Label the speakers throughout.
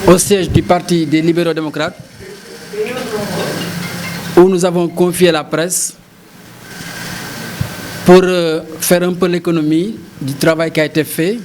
Speaker 1: au siège du Parti des libéraux démocrates, où nous avons confié la presse pour faire un peu l'économie du travail qui a été fait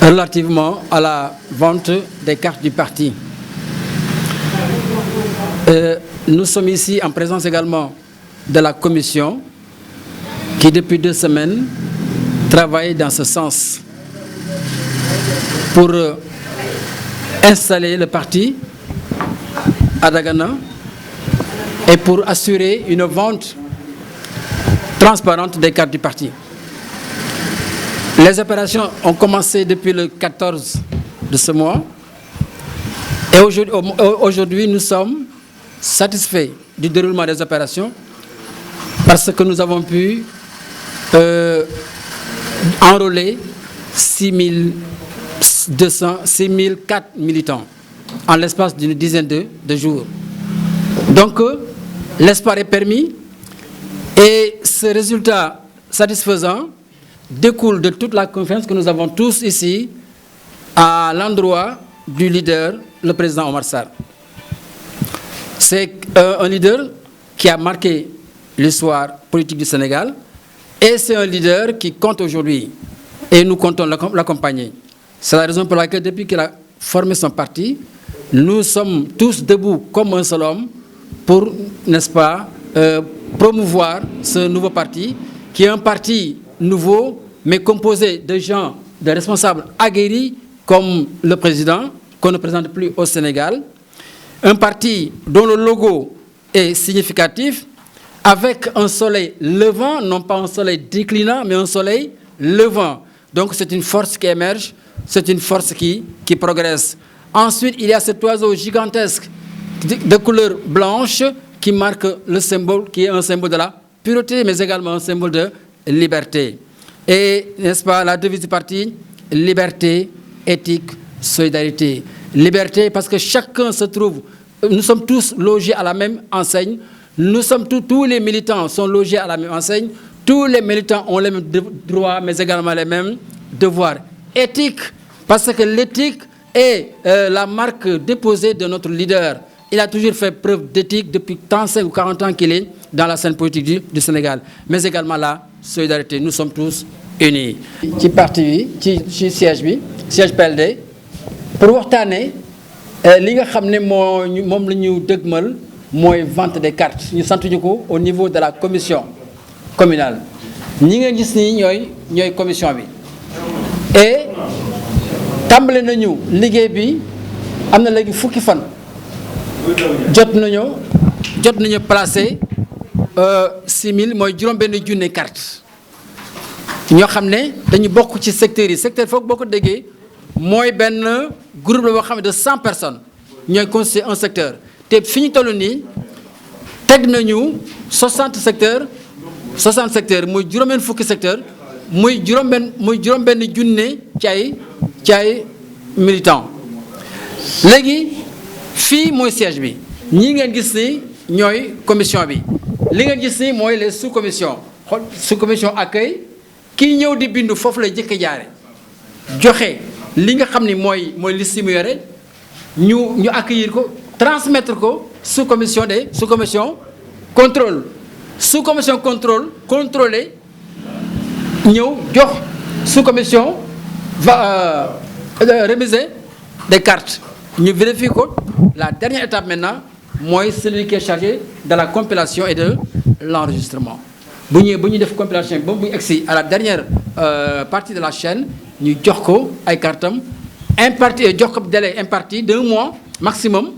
Speaker 1: relativement à la vente des cartes du parti. Nous sommes ici en présence également de la commission qui depuis 2 semaines travaille dans ce sens pour installer le parti à Dagana et pour assurer une vente transparente des cartes du parti. Les opérations ont commencé depuis le 14 de ce mois et aujourd'hui nous sommes satisfaits du déroulement des opérations parce que nous avons pu enrôler 6004 militants en l'espace d'une dizaine de jours. Donc, l'espoir est permis et ce résultat satisfaisant découle de toute la confiance que nous avons tous ici à l'endroit du leader, le président Omar Sarr. C'est un leader qui a marqué l'histoire politique du Sénégal et c'est un leader qui compte aujourd'hui et nous comptons l'accompagner. C'est la raison pour laquelle depuis qu'il a formé son parti, nous sommes tous debout comme un seul homme pour, n'est-ce pas, promouvoir ce nouveau parti qui est un parti nouveau mais composé de gens, de responsables aguerris comme le président qu'on ne présente plus au Sénégal. Un parti dont le logo est significatif avec un soleil levant, non pas un soleil déclinant, mais un soleil levant. Donc c'est une force qui émerge, c'est une force qui progresse. Ensuite, il y a cet oiseau gigantesque de couleur blanche qui marque le symbole, qui est un symbole de la pureté, mais également un symbole de liberté. Et, n'est-ce pas, la devise du parti, liberté, éthique, solidarité. Liberté parce que chacun se trouve, nous sommes tous logés à la même enseigne, nous sommes tous les militants sont logés à la même enseigne, tous les militants ont les mêmes droits, mais également les mêmes devoirs. Éthique, parce que l'éthique est la marque déposée de notre leader. Il a toujours fait preuve d'éthique depuis 35 ou 40 ans qu'il est dans la scène politique du Sénégal. Mais également la solidarité, nous sommes tous unis. Ci parti bi ci siège PLD pour waxtaanee li nga xam ne moom la ñu dëgmal mooy vente des cartes ñu sant ñu ko au niveau de la commission communale ñi nga gis nii ñooy commission bi et tàmbale nañu liggéey bi am na léegi fukki fan jot nañu placé 6000 mooy juróom-benn junne carte ñoo xam ne dañu bokk ci secteurs yi secteur foog boo ko déggee mooy benn groupe la boo xam ne de 100 personnes ñooy constitué un secteur te fi ñu toll nii teg nañu 60 secteurs muy juróom-benn fukki secteur muy juróom-benn junne ci ay militants. léegi fii mooy siège bi ñii ngeen gis ni ñooy commission bi li ngeen gis ni mooy les sous-commissions sous-commission accueil kii ñëw di bindu foofu lay jëkk jaare joxe li nga xam ni mooy liste mu yore ñu accueillir ko transmettre ko sous-commission contrôle sous-commission contrôler ñëw jox sous-commission va remiser des cartes ñu vérifier ko. La dernière étape maintenant mooy celui qui est chargé de la compilation et de l'enregistrement bu ñu def compilation ba bu egsi à la dernière partie de la chaîne ñu jox ko ay cartam imparti jox ko délai imparti d'1 mois maximum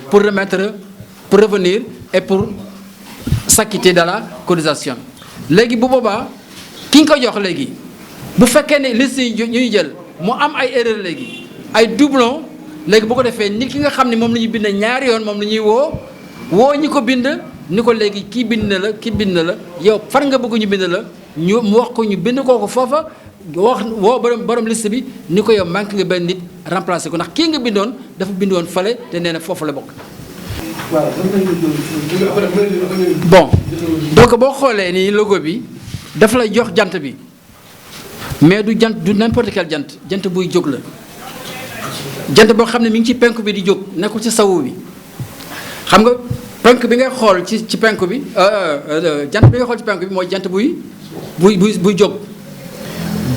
Speaker 1: pour revenir et pour s'acquitter de la cotisation. léegi bu boobaa ki nga ko jox léegi bu fekkee ne liste yi ñuy jël mu am ay erreur léegi ay doublon léegi bu ko defee nit ki nga xam ne moom la ñuy bind ñaari yoon moom la ñuy woo ñi ko bind ni ko léegi kii bind na la yow far nga bëgg ñu bind la mu wax ko ñu bind kooku foofa woo borom liste bi ni ko yow manqué nga benn nit remplacé ko ndax kii nga bindoon dafa bindoon fale te nee na foofu la bokk. bon donc boo xoolee ni logo bi dafa lay jox jant bi mais du n'importe quel jant buy jóg la jant boo xam ne mi ngi ci penku bi di jóg nekkul ci sawu bi xam nga penk bi ngay xool ci penku bi jant bi ngay xool ci penku bi mooy jant buy jóg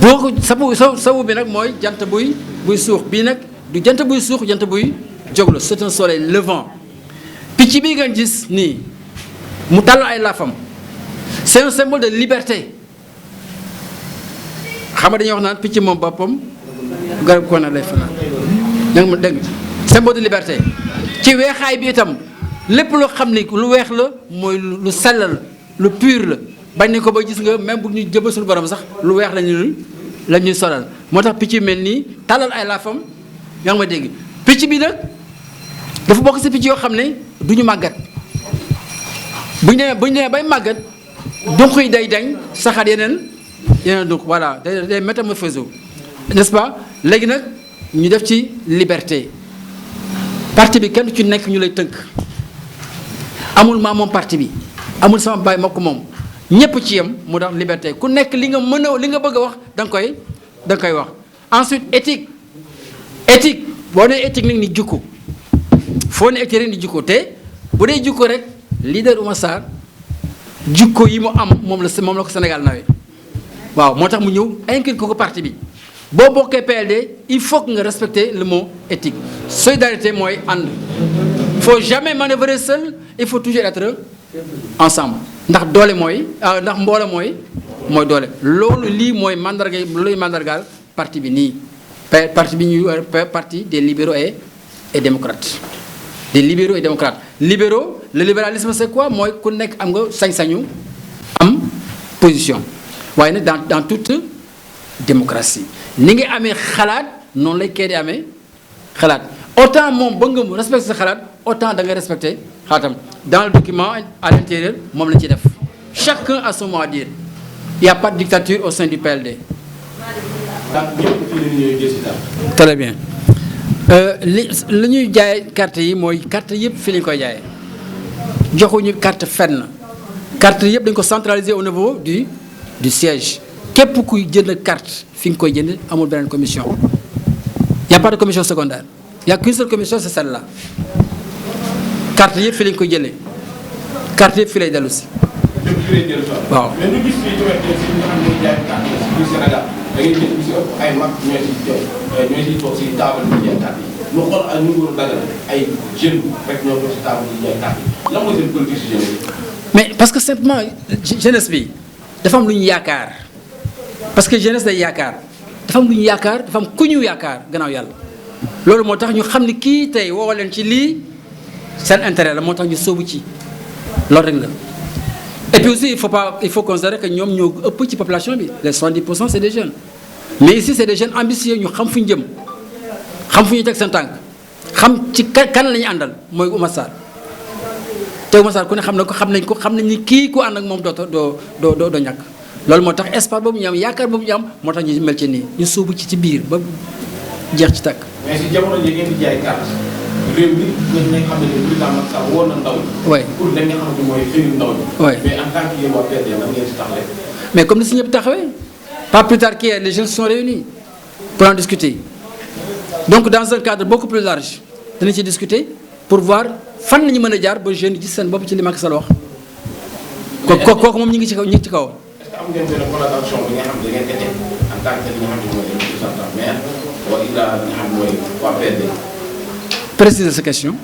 Speaker 1: boo ko sawu bi nag mooy jant buy suux bii nag du jant buy suux jant buy jóg la c'est un soleil levant picc bi ngeen gis nii mu tàll ay laafam c'est un symbole de liberté xam nga dañuy wax naan picc moom boppam garab ko na lay fanaan dégg nga symbole de liberté ci weexaay bi itam lépp loo xam ni lu weex la mooy lu sell la lu pur la bañ nañ ko ba gis nga même bu ñu jëbal suñu borom sax lu weex la ñuy solal moo tax picc mel nii tàllal ay laafam yaa ngi ma dégg picc bi nag dafa bokk si picc yoo xam ne du ñu màggat bu ñu demee bay màggat dunq yi day dañ saxaat yeneen donc voilà day métamorphose n'est-ce pas léegi nag ñu def ci liberté parti bi kenn ci nekk ñu lay tënk amul maa moom parti bi amul sama baay moo ko moom ñépp ci yem mu tax liberté ku nekk li nga mën a li nga bëgg a wax da nga koy wax. ensuite éthique boo nee éthique nag ni jukko foo ne éthique rek ni jukko te bu dee jukko rek leader Oumar Sarr jukko yi mu am moom la ko Sénégal nawee waaw moo tax mu ñëw inculquer ko parti bi boo bokkee PLD il faut que nga respecter le mot éthique solidarité mooy ànd il faut jamais manœuvrer seul il faut toujours être ensemble ndax doole mooy ndax mbooloo mooy doole loolu lii mooy mandargaal parti bi nii parti bi ñuy parti des libéraux et démocrates des libéraux et démocrates libéraux le libéralisme c'est quoi mooy ku nekk am nga sañ-sañu am position waaye nag dans toute démocratie ni nga amee xalaat noonu lay kee di amee xalaat autant moom ba nga respecter sa xalaat autant da nga respecter xalaatam dans le document à l'intérieur moom la ci def chacun a son mot à dire il y a pas de dictature au sein du PLD. très bien li ñuy jaay carte yi mooy carte yëpp fii lañu koy jaayee joxuñu carte fenn carte yëpp dañu ko centraliser au niveau du siège képp kuy jënd carte fi nga koy jënd amul beneen commission y a pas de commission secondaire y a qu'une seule commission c'est celle-là carte yëpp fii lañu koy jëlee carte yëpp fii lay dellu si. waaw.
Speaker 2: mais ñu gis fii tamit si ñi nga xam ne jaay carte yi si Sénégal da ngay gis si ëpp ay mag ñoo si toog si table yi jaay carte yi ñu xool ak ñu ngi dagal ay jeunes rek ñoo toog si table yi jaay carte yi lan mooy seen politique si jeunesse bi.
Speaker 1: mais parce que simplement jeunesse bi dafa am lu ñu yaakaar parce que jeunesse day yaakaar dafa am lu ñu yaakaar dafa am ku ñu yaakaar gannaaw yàlla loolu moo tax ñu xam ni kii tey woo leen ci lii seen intérêt la moo tax ñu sóobu ci loolu rek la. et puis aussi il faut considérer que ñoom ñoo ëpp ci population bi les 70% c'est des jeunes mais ici c'est des jeunes ambitieux ñu xam fu ñu jëm xam fu ñu teg seen tànk xam ci kan la ñu àndal mooy Oumar Sarr te Oumar Sarr ku ne xam na ko xam nañ ni kii ku ànd ak moom doo ñàkk loolu moo tax espoir boobu ñu am yaakaar boobu ñu am moo tax ñu mel ci nii ñu suubu ci biir ba jeex ci tàkk.
Speaker 2: mais si jamono ji ngeen di jaay carte réew mi nga xam ne président Macky Sall woon na ndaw ñi.
Speaker 1: oui
Speaker 2: pour li nga xam ne mooy xëyu ndaw ñi.
Speaker 1: oui
Speaker 2: mais en tant que yéen waa PDS nan ngeen si taxawee.
Speaker 1: mais comme ni si ñëpp taxawee pas plus tard qu'hier les jeunes sont réunis pour en discuter donc dans un cadre beaucoup plus large dinañ ci discuter pour voir fan la ñu mën a jaar ba jeunes yi gis seen bopp ci li Macky Sall wax. kooku moom ñu ngi ci kaw.
Speaker 2: est-ce que am ngeen benn plan d'action bi nga xam ne da ngeen ko teg en tant que li nga xam ne mooy représentant maire wala li nga xam ne mooy waa PDS.
Speaker 1: préciser sa question.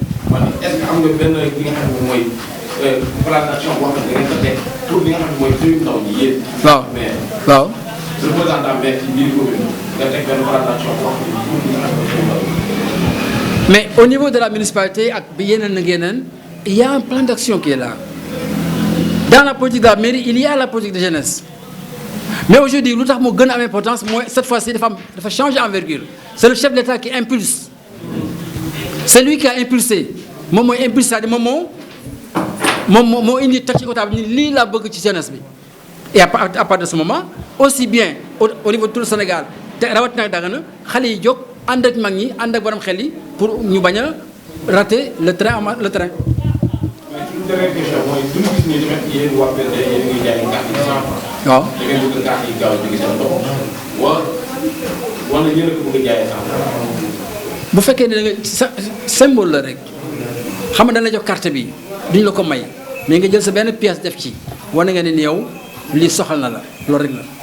Speaker 2: est-ce que am nga benn li nga xam ne mooy plan d'action boo xam ne da ngeen ko teg pour li nga xam ne mooy xëyu ndaw ñi yéen.
Speaker 1: waaw waaw.
Speaker 2: représentant maire ci biir commune nga teg benn plan d'action boo xam ne pour li nga xam ne mooy xëyu ndaw ñi.
Speaker 1: mais au niveau de la municipalité ak bi yeneen ak yeneen il y a un plan d'action qui est là. Dans la politique de la mairie, il y a la politique de jeunesse. Mais aujourd'hui, lu tax moo gën a am importance mooy cette fois-ci dafa changer envergure. C'est le chef de l'État qui impulse. C'est lui qui a impulsé. moom mooy impulsé c'est-à-dire moom moo indi teg ci oto bi ni lii laa bëgg ci jeunesse bi. Et à partir de ce moment aussi bien au niveau de tout le Sénégal te rawatina Dagana xale yi jóg ànd ak mag ñi ànd ak borom xel yi pour ñu bañ a rater le train.
Speaker 2: dernière question mooy du ñu gis nii tamit yéen waa PDS yéen a ngi jaay carte yi 100 francs.
Speaker 1: waaw
Speaker 2: da ngeen bëgg carte yi gaaw a jóge seen loxo wala yéen a ko bëgg a jaayee 100 francs.
Speaker 1: bu fekkee ne da nga symbole la rek xam nga dañ la jox carte bi duñ la ko may mais nga jël sa benn pièce def ci wane nga ne ni yow lii soxal na la loolu rek la.